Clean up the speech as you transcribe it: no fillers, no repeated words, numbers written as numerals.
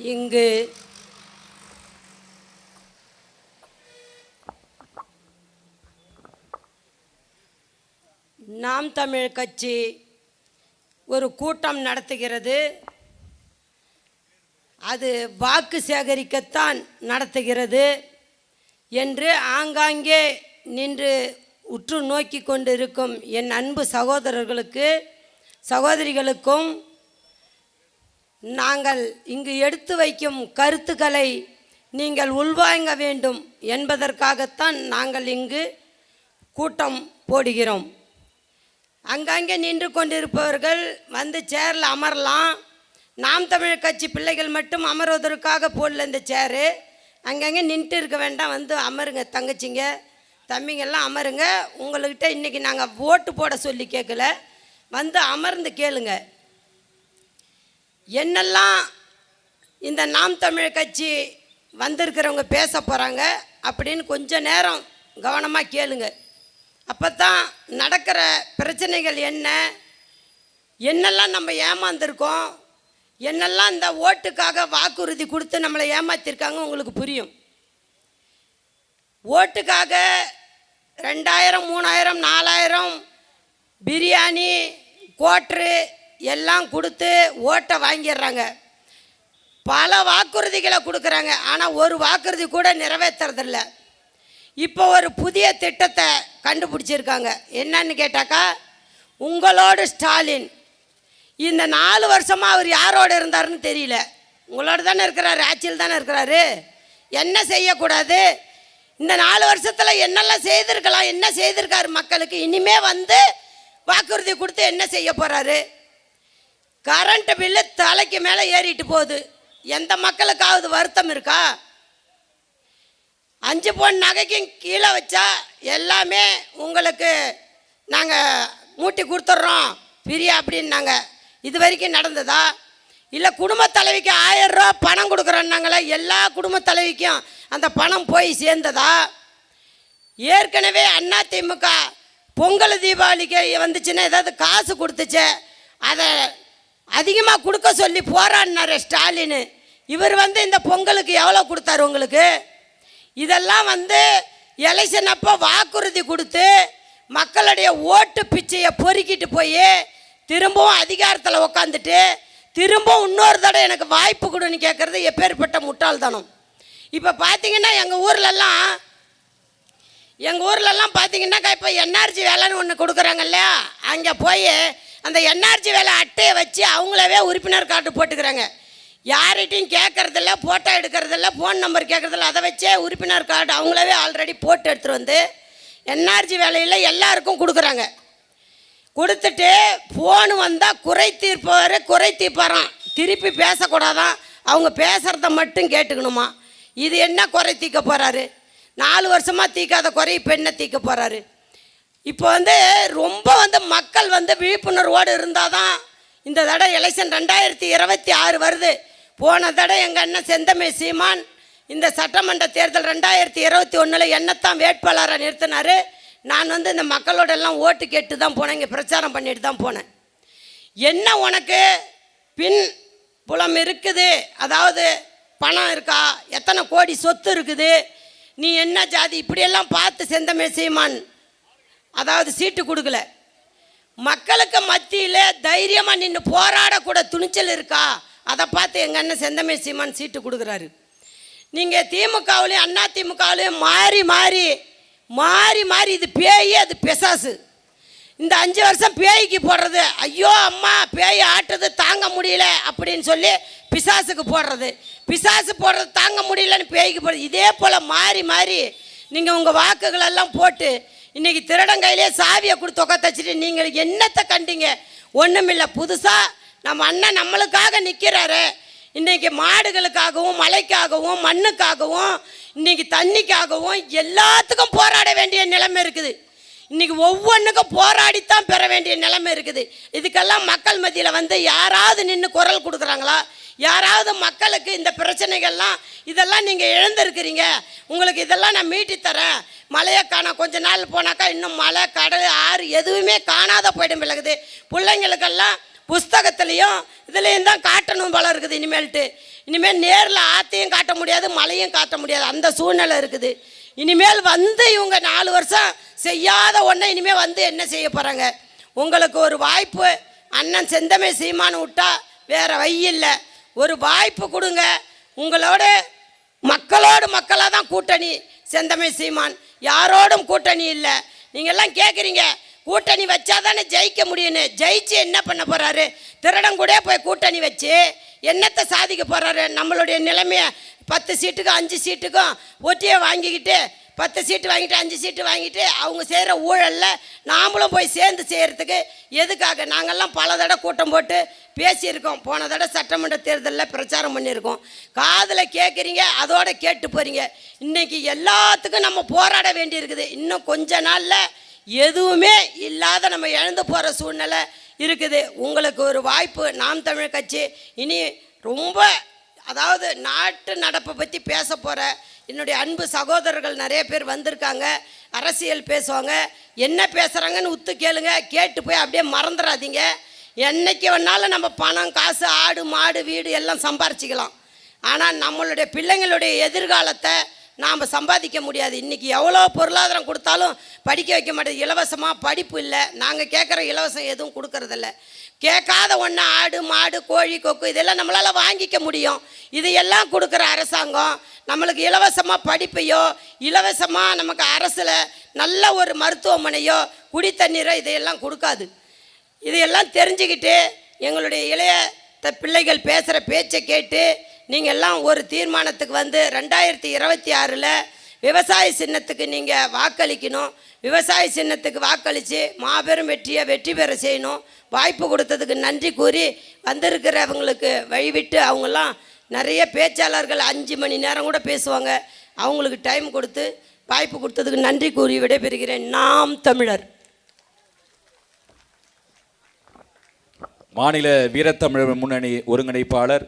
இங்கு நாம் தமிழ் கட்சி ஒரு கூட்டம் நடத்துகிறது. அது வாக்கு சேகரிக்கத்தான் நடத்துகிறது என்று ஆங்காங்கே நின்று உற்று நோக்கி கொண்டிருக்கும் என் அன்பு சகோதரர்களுக்கு சகோதரிகளுக்கும் நாங்கள் இங்கு எடுத்து வைக்கும் கருத்துக்களை நீங்கள் உள்வாங்க வேண்டும் என்பதற்காகத்தான் நாங்கள் இங்கு கூட்டம் போடுகிறோம். அங்கங்கே நின்று கொண்டிருப்பவர்கள் வந்து சேரில் அமரலாம். நாம் தமிழ் கட்சி பிள்ளைகள் மட்டும் அமர்வதற்காக போடல இந்த சேரு. அங்கங்கே நின்றுட்டு இருக்க வேண்டாம், வந்து அமருங்க தங்கச்சிங்க தம்பிங்கெல்லாம் அமருங்க. உங்கள்கிட்ட இன்றைக்கி நாங்கள் ஓட்டு போட சொல்லி கேட்கல, வந்து அமர்ந்து கேளுங்க. என்னெல்லாம் இந்த நாம் தமிழ் கட்சி வந்திருக்கிறவங்க பேச போகிறாங்க அப்படின்னு கொஞ்சம் நேரம் கவனமாக கேளுங்க. அப்போ தான் நடக்கிற பிரச்சனைகள் என்னெல்லாம் நம்ம ஏமாந்துருக்கோம், என்னெல்லாம் இந்த ஓட்டுக்காக வாக்குறுதி கொடுத்து நம்மளை ஏமாற்றிருக்காங்க உங்களுக்கு புரியும். ஓட்டுக்காக 2000 3000 4000 பிரியாணி கோட்ரு எல்லாம் கொடுத்து ஓட்டை வாங்கிடுறாங்க. பல வாக்குறுதிகளை கொடுக்குறாங்க, ஆனால் ஒரு வாக்குறுதி கூட நிறைவேற்றுறதில்ல. இப்போ ஒரு புதிய திட்டத்தை கண்டுபிடிச்சிருக்காங்க. என்னன்னு கேட்டாக்கா, உங்களோட ஸ்டாலின் இந்த 4 வருஷமாக அவர் யாரோடு இருந்தாருன்னு தெரியல. உங்களோட தானே இருக்கிறாரு, ஆட்சியில் தானே இருக்கிறாரு. என்ன செய்யக்கூடாது, இந்த 4 வருஷத்தில் என்னெல்லாம் செய்திருக்கலாம், என்ன செய்திருக்காரு மக்களுக்கு, இனிமே வந்து வாக்குறுதி கொடுத்து என்ன செய்ய போகிறாரு. கரண்ட் பில்லு தலைக்கு மேலே ஏறிட்டு போகுது. எந்த மக்களுக்காவது வருத்தம் இருக்கா? 5 பவுன் நகைக்கும் கீழே வச்சா எல்லாமே உங்களுக்கு நாங்கள் மூட்டி கொடுத்துட்றோம் ஃப்ரீயா அப்படின்னாங்க. இது வரைக்கும் நடந்ததா? இல்லை குடும்ப தலைவிக்கு 1000 ரூபா பணம் கொடுக்குறோன்னாங்களே, எல்லா குடும்ப தலைவிக்கும் அந்த பணம் போய் சேர்ந்ததா? ஏற்கனவே அதிமுக பொங்கல் தீபாவளிக்கு வந்துச்சுன்னா ஏதாவது காசு கொடுத்துச்சு, அதை அதிகமாக கொடுக்க சொல்லி போராடினார் ஸ்டாலின். இவர் வந்து இந்த பொங்கலுக்கு எவ்வளோ கொடுத்தாரு உங்களுக்கு? இதெல்லாம் வந்து எலெக்ஷன் அப்போ வாக்குறுதி கொடுத்து மக்களுடைய ஓட்டு பிச்சையை பொறுக்கிட்டு போய் திரும்பவும் அதிகாரத்தில் உக்காந்துட்டு திரும்பவும் இன்னொரு தடவை எனக்கு வாய்ப்பு கொடுன்னு கேட்குறது எப்பேற்பட்ட முட்டாள்தனம். இப்போ பார்த்தீங்கன்னா எங்கள் ஊர்லெல்லாம் பார்த்தீங்கன்னாக்கா இப்போ என்ஆர்ஜி வேலைன்னு ஒன்று கொடுக்குறாங்க இல்லையா, அங்கே போய் அந்த என்ஆர்ஜி வேலை அட்டையை வச்சு அவங்களவே உறுப்பினர் கார்டு போட்டுக்கிறாங்க. யார்கிட்டையும் கேட்குறதில்ல, ஃபோட்டோ எடுக்கிறதில்ல, ஃபோன் நம்பர் கேட்குறதில்ல. அதை வச்சே உறுப்பினர் கார்டு அவங்களவே ஆல்ரெடி போட்டு எடுத்துகிட்டு வந்து என்ஆர்ஜி வேலையில் எல்லாருக்கும் கொடுக்குறாங்க. கொடுத்துட்டு ஃபோனு வந்தால் குறை தீர்ப்பாராம், திருப்பி பேசக்கூடாதான், அவங்க பேசுகிறத மட்டும் கேட்டுக்கணுமா. இது என்ன குறை தீர்க்க போகிறாரு? 4 வருஷமாக தீர்க்காத குறை இப்போ என்ன தீர்க்க போகிறாரு? இப்போ வந்து ரொம்ப மக்கள் விழிப்புணர்வோடு இருந்தால் தான் இந்த தடவை எலெக்ஷன் 2026 வருது. போன தடவை எங்கள் அண்ணன் செந்தமிழ் சீமான் இந்த சட்டமன்ற தேர்தல் 2021 என்னத்தான் வேட்பாளராக நிறுத்தினார். நான் இந்த மக்களோட எல்லாம் ஓட்டு கேட்டு தான் போனேன், இங்கே பிரச்சாரம் பண்ணிட்டு தான் போனேன். என்ன உனக்கு பின் புலம் இருக்குது, அதாவது பணம் இருக்கா, எத்தனை கோடி சொத்து இருக்குது, நீ என்ன ஜாதி, இப்படியெல்லாம் பார்த்து செந்தமிழ் சீமான் அதாவது சீட்டு கொடுக்கல. மக்களுக்கு மத்தியில் தைரியமாக நின்று போராடக்கூட துணிச்சல் இருக்கா, அதை பார்த்து எங்கள் அண்ணன் செந்தமிழ் சீமான் சீட்டு கொடுக்குறாரு. நீங்கள் திமுகவுலையும் அதிமுகவுலையும் மாறி மாறி இது பேய், அது பிசாசு. இந்த 5 வருஷம் பேய்க்கு போடுறது, ஐயோ அம்மா பேய் ஆட்டுறது தாங்க முடியல அப்படின்னு சொல்லி பிசாசுக்கு போடுறது, பிசாசு போடுறது தாங்க முடியலன்னு பேய்க்கு போடுறது. இதே போல் மாறி நீங்கள் உங்கள் வாக்குகளெல்லாம் போட்டு இன்றைக்கி திருடங்கையிலே சாவியை கொடுத்து உட்காந்துச்சிட்டு நீங்கள் என்னத்தை கண்டீங்க? ஒன்றுமில்லை. புதுசாக நம்ம அண்ணன் நம்மளுக்காக நிற்கிறாரு. இன்றைக்கி மாடுகளுக்காகவும் மலைக்காகவும் மண்ணுக்காகவும் இன்றைக்கி தண்ணிக்காகவும் எல்லாத்துக்கும் போராட வேண்டிய நிலைமை இருக்குது. இன்றைக்கி ஒவ்வொன்றுக்கும் போராடித்தான் பெற வேண்டிய நிலைமை இருக்குது. இதுக்கெல்லாம் மக்கள் மத்தியில் யாராவது நின்று குரல் கொடுக்குறாங்களா? யாராவது மக்களுக்கு இந்த பிரச்சனைகள்லாம் இதெல்லாம் நீங்கள் இழந்திருக்கிறீங்க, உங்களுக்கு இதெல்லாம் நான் மீட்டி தரேன், மழையை காண கொஞ்ச நாள் போனாக்கா இன்னும் மலை கடல் ஆறு எதுவுமே காணாத போயிடும் விலகுது. பிள்ளைங்களுக்கெல்லாம் புஸ்தகத்துலேயும் இதுலேயும் தான் காட்டணும் போல இருக்குது. இனிமேல் நேரில் ஆற்றையும் காட்ட முடியாது, மழையும் காட்ட முடியாது, அந்த சூழ்நிலை இருக்குது. இனிமேல் வந்து இவங்க 4 வருஷம் செய்யாத ஒன்றை இனிமேல் வந்து என்ன செய்ய போகிறாங்க? உங்களுக்கு ஒரு வாய்ப்பு, அண்ணன் செந்தமிழ் சீமான் விட்டா வேறு வழி இல்லை. ஒரு வாய்ப்பு கொடுங்க. உங்களோட மக்களோடு மக்களாக தான் கூட்டணி செந்தமிழ் சீமான், யாரோடும் கூட்டணி இல்லை. நீங்கள்லாம் கேட்குறீங்க கூட்டணி வச்சா தானே ஜெயிக்க முடியும்னு. ஜெயிச்சு என்ன பண்ண போகிறாரு? திருடம் கூட போய் கூட்டணி வச்சு என்னத்தை சாதிக்க போகிறாரு? நம்மளுடைய நிலைமையை 10 சீட்டுக்கும் 5 சீட்டுக்கும் ஒட்டியே வாங்கிக்கிட்டு 10 சீட்டு வாங்கிட்டு 5 சீட்டு வாங்கிட்டு அவங்க செய்கிற ஊழலில் நாமளும் போய் சேர்ந்து செய்கிறதுக்கு எதுக்காக? நாங்கள்லாம் பல தடவை கூட்டம் போட்டு பேசியிருக்கோம். போன தடவை சட்டமன்ற தேர்தலில் பிரச்சாரம் பண்ணியிருக்கோம். காதில் கேட்குறீங்க, அதோட கேட்டு போகிறீங்க. இன்றைக்கி எல்லாத்துக்கும் நம்ம போராட வேண்டியிருக்குது. இன்னும் கொஞ்ச நாளில் எதுவுமே இல்லாத நம்ம இழந்து போகிற சூழ்நிலை இருக்குது. உங்களுக்கு ஒரு வாய்ப்பு. நாம் தமிழர் கட்சி இனி ரொம்ப, அதாவது நாட்டு நடப்பை பற்றி பேச போகிற என்னுடைய அன்பு சகோதரர்கள் நிறைய பேர் வந்திருக்காங்க. அரசியல் பேசுவாங்க. என்ன பேசுகிறாங்கன்னு உத்து கேளுங்க. கேட்டு போய் அப்படியே மறந்துடாதீங்க. என்னைக்கு வேணாலும் நம்ம பணம், காசு, ஆடு, மாடு, வீடு எல்லாம் சம்பாரிச்சிக்கலாம். ஆனால் நம்மளுடைய பிள்ளைங்களுடைய எதிர்காலத்தை நாம் சம்பாதிக்க முடியாது. இன்றைக்கி எவ்வளோ பொருளாதாரம் கொடுத்தாலும் படிக்க வைக்க மாட்டேது. இலவசமாக படிப்பு இல்லை. நாங்கள் கேட்குற இலவசம் எதுவும் கொடுக்கறதில்ல. கேட்காத ஒன்று ஆடு, மாடு, கோழி, கொக்கு இதெல்லாம் நம்மளால் வாங்கிக்க முடியும். இதையெல்லாம் கொடுக்குற அரசாங்கம் நம்மளுக்கு இலவசமாக படிப்பையோ, இலவசமாக நமக்கு அரசில் நல்ல ஒரு மருத்துவமனையோ, குடி தண்ணீரோ இதையெல்லாம் கொடுக்காது. இதையெல்லாம் தெரிஞ்சுக்கிட்டு எங்களுடைய இளைய பிள்ளைகள் பேசுகிற பேச்சை கேட்டு நீங்கள் எல்லாம் ஒரு தீர்மானத்துக்கு வந்து 2026 விவசாய சின்னத்துக்கு நீங்கள் வாக்களிக்கணும். விவசாய சின்னத்துக்கு வாக்களித்து மாபெரும் வெற்றி பெற செய்யணும். வாய்ப்பு கொடுத்ததுக்கு நன்றி கூறி வந்திருக்கிறவங்களுக்கு வழிவிட்டு, அவங்கெல்லாம் நிறைய பேச்சாளர்கள் 5 மணி நேரம் கூட பேசுவாங்க. அவங்களுக்கு டைம் கொடுத்து வாய்ப்பு கொடுத்ததுக்கு நன்றி கூறி விடைபெறுகிறேன். நாம் தமிழர். மாநில வீரத்தமிழர் முன்னணி ஒருங்கிணைப்பாளர்